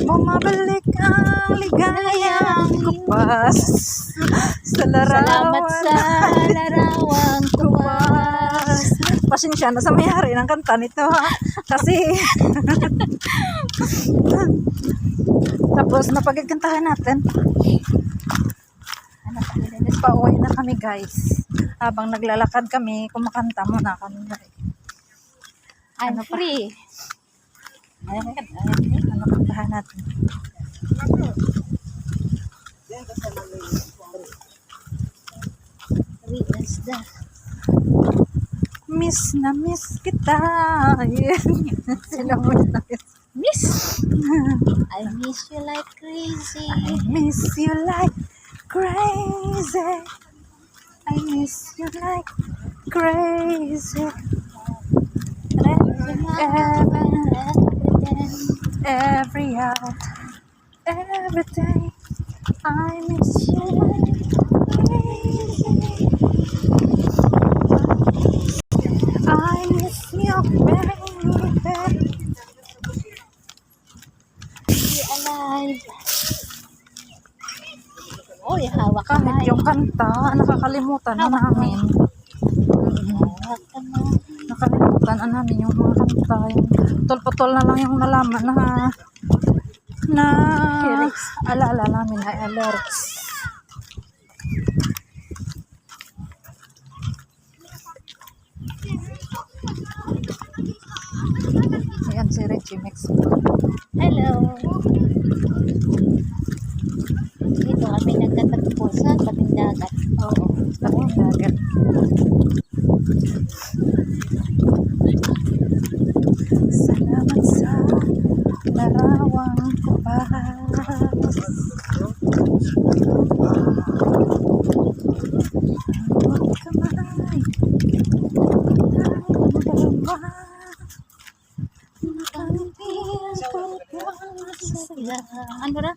Bumabalik ang ligayang kupas sa Salamat larawan. sa larawang kupas. Pasensya na sa may-ari ng kanta nito ha. Kasi tapos napagkantahan natin. Pauwi na kami guys. Habang naglalakad kami, kumakanta muna kami. I'm Ano pa? free. Ano kantahan natin? Free as the Miss na miss kita. Sila mo na miss. miss. I miss you like crazy. I miss you like crazy. I miss you like crazy. Every hour, every day, I miss you like crazy. I miss you, baby. Be alive. Oh, hawak ka Kahit yung kanta, nakakalimutan na namin. Hawak ka na. Nakalimutan na namin yung mga kanta. Yung putol-putol na lang yung nalaman na Lyrics. alala namin ay lyrics. Ayan si Richie Mix. Hello. Dito kami nagtatagpo sa tabing dagat. Oo, tabing dagat. Salamat sa larawang kupas. Huwag kamay ang dalawa. Nakangiti ang pagkakasala. Ano na?